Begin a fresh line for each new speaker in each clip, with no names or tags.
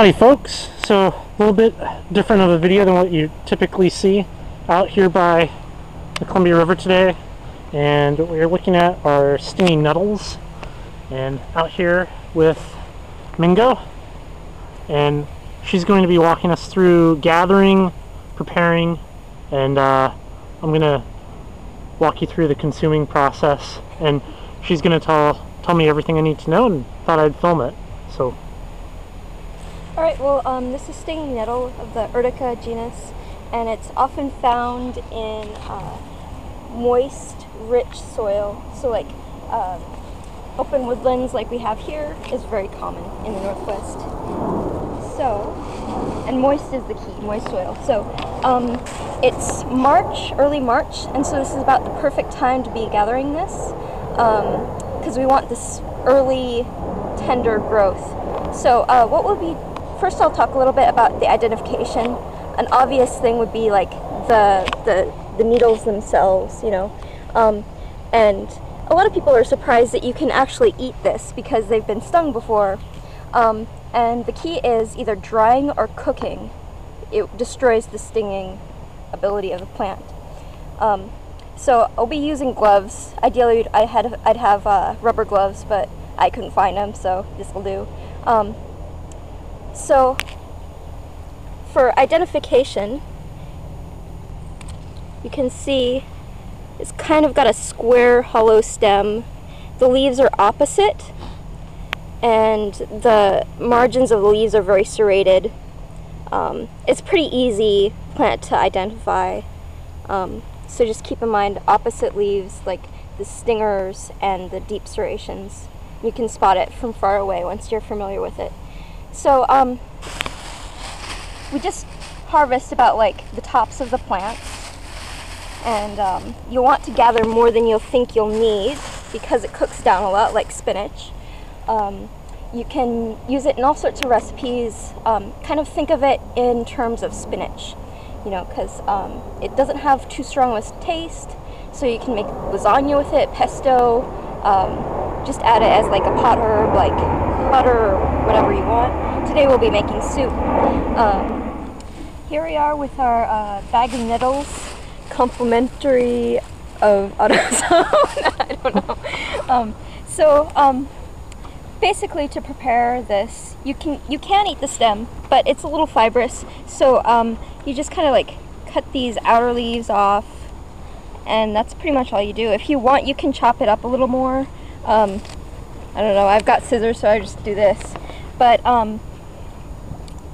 Howdy folks, so a little bit different of a video than what you typically see out here by the Columbia River today, and what we're looking at are stinging nettles, and out here with Mingo, and she's going to be walking us through gathering, preparing, and I'm going to walk you through the consuming process, and she's going to tell me everything I need to know, and thought I'd film it. So
alright, well, this is stinging nettle of the Urtica genus, and it's often found in moist, rich soil. So like open woodlands like we have here is very common in the Northwest. So, and moist is the key, moist soil. So it's March, early March, and so this is about the perfect time to be gathering this, because we want this early, tender growth. So what will be, first I'll talk a little bit about the identification. An obvious thing would be like the needles themselves, you know, and a lot of people are surprised that you can actually eat this because they've been stung before, and the key is either drying or cooking. It destroys the stinging ability of the plant. So I'll be using gloves. Ideally I'd have rubber gloves, but I couldn't find them, so this will do. So for identification, you can see it's kind of got a square hollow stem. The leaves are opposite, and the margins of the leaves are very serrated. It's pretty easy plant to identify, so just keep in mind opposite leaves, like the stingers and the deep serrations. You can spot it from far away once you're familiar with it. So we just harvest about like the tops of the plants, and you'll want to gather more than you'll think you'll need because it cooks down a lot like spinach. You can use it in all sorts of recipes. Kind of think of it in terms of spinach, you know, because it doesn't have too strong of a taste, so you can make lasagna with it, pesto, just add it as like a pot herb, like butter or whatever you want. Today we'll be making soup. Here we are with our bag of nettles, complimentary of AutoZone. I don't know. Basically, to prepare this, you can eat the stem, but it's a little fibrous, so you just kind of like cut these outer leaves off, and that's pretty much all you do. If you want, you can chop it up a little more. I don't know, I've got scissors, so I just do this. But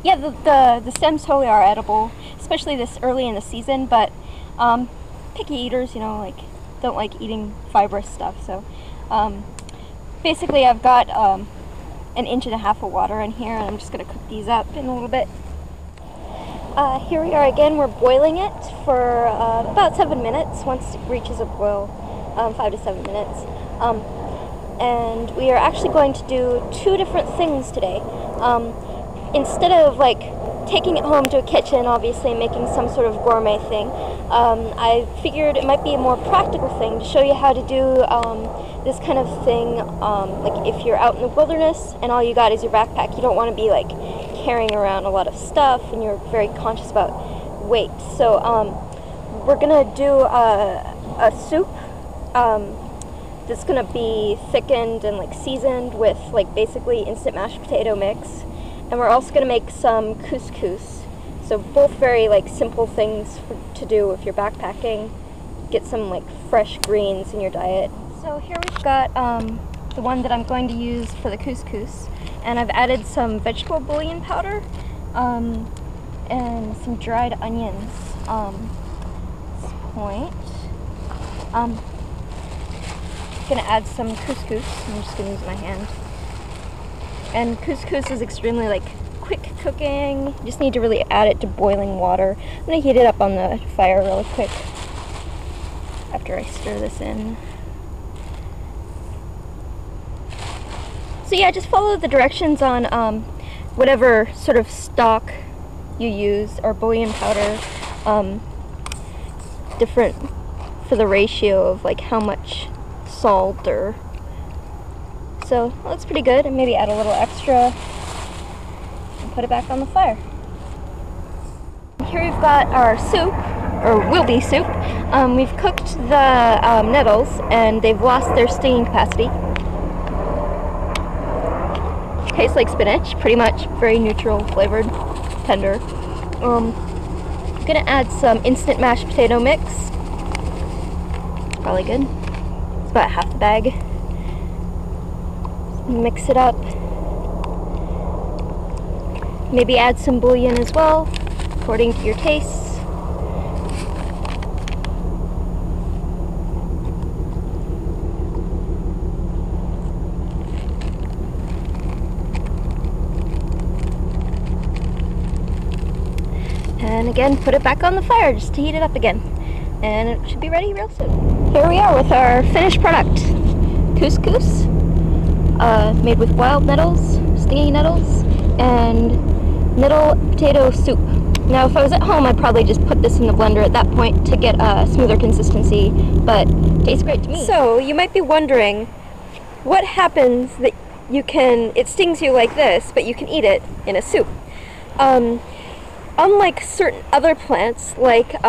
yeah, the stems totally are edible, especially this early in the season, but picky eaters, you know, like don't like eating fibrous stuff. So basically I've got 1.5 inches of water in here, and I'm just going to cook these up in a little bit. Here we are again. We're boiling it for about 7 minutes. Once it reaches a boil, 5 to 7 minutes. And we are actually going to do 2 different things today. Instead of like taking it home to a kitchen, obviously making some sort of gourmet thing, I figured it might be a more practical thing to show you how to do this kind of thing. Like if you're out in the wilderness and all you got is your backpack, you don't want to be like carrying around a lot of stuff, and you're very conscious about weight. So we're gonna do a soup that's gonna be thickened and like seasoned with like basically instant mashed potato mix, and we're also gonna make some couscous. So both very like simple things to do if you're backpacking. Get some like fresh greens in your diet. So here we've got the one that I'm going to use for the couscous, and I've added some vegetable bouillon powder and some dried onions. At this point, gonna add some couscous. I'm just gonna use my hand. And couscous is extremely like quick cooking. You just need to really add it to boiling water. I'm gonna heat it up on the fire really quick after I stir this in. So yeah, just follow the directions on whatever sort of stock you use, or bouillon powder. Different for the ratio of like how much salt or So that looks pretty good, and maybe add a little extra. put it back on the fire. Here we've got our soup, or will be soup. We've cooked the nettles and they've lost their stinging capacity. Tastes like spinach, pretty much, very neutral flavored, tender. I'm gonna add some instant mashed potato mix. Probably good. It's about half the bag. Mix it up. Maybe add some bouillon as well, according to your tastes. And again, put it back on the fire just to heat it up again. And it should be ready real soon. Here we are with our finished product. Couscous, made with wild nettles, stinging nettles, and nettle potato soup. Now if I was at home, I'd probably just put this in the blender at that point to get a smoother consistency, but it tastes great to me. So you might be wondering, what happens that it stings you like this, but you can eat it in a soup? Unlike certain other plants, like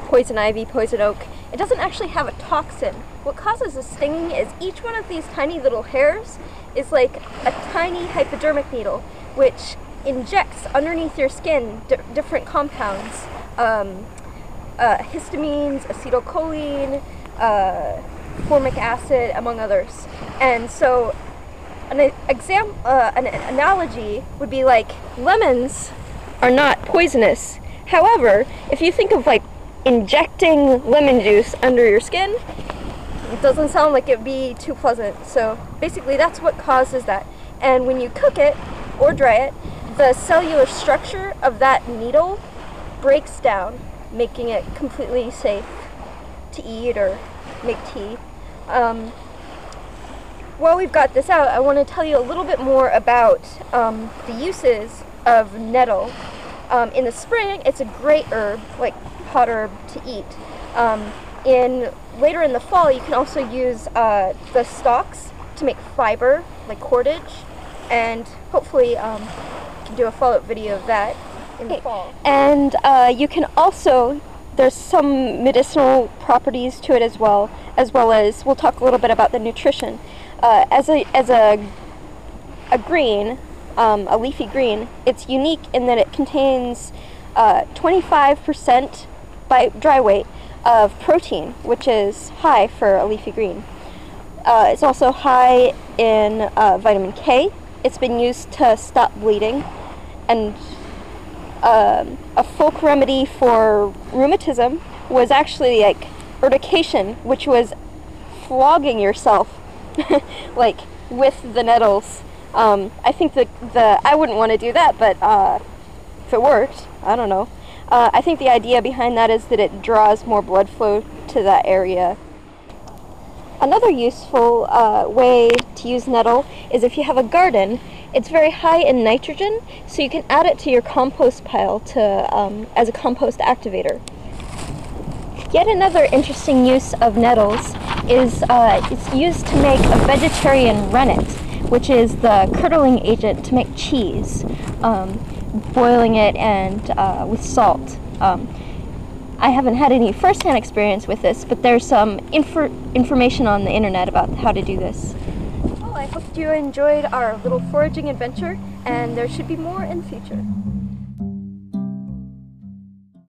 poison ivy, poison oak, it doesn't actually have a toxin. What causes the stinging is each one of these tiny little hairs is like a tiny hypodermic needle, which injects underneath your skin different compounds, histamines, acetylcholine, formic acid, among others. And so an analogy would be like lemons are not poisonous. However, if you think of like injecting lemon juice under your skin, it doesn't sound like it'd be too pleasant. So basically that's what causes that. And when you cook it or dry it, the cellular structure of that needle breaks down, making it completely safe to eat or make tea. While we've got this out, I want to tell you a little bit more about the uses of nettle. In the spring, it's a great herb, like pot herb to eat. Later in the fall, you can also use the stalks to make fiber, like cordage, and hopefully you can do a follow-up video of that in the fall. And you can also, there's some medicinal properties to it as well as we'll talk a little bit about the nutrition. As a green, a leafy green, it's unique in that it contains 25% by dry weight of protein, which is high for a leafy green. It's also high in vitamin K. It's been used to stop bleeding, and a folk remedy for rheumatism was actually like urtication, which was flogging yourself like with the nettles. I think I wouldn't want to do that, but if it worked, I don't know. I think the idea behind that is that it draws more blood flow to that area. Another useful way to use nettle is if you have a garden. It's very high in nitrogen, so you can add it to your compost pile as a compost activator. Yet another interesting use of nettles is it's used to make a vegetarian rennet, which is the curdling agent to make cheese, boiling it and with salt. I haven't had any first-hand experience with this, but there's some information on the internet about how to do this. Well, I hope you enjoyed our little foraging adventure, and there should be more in the future.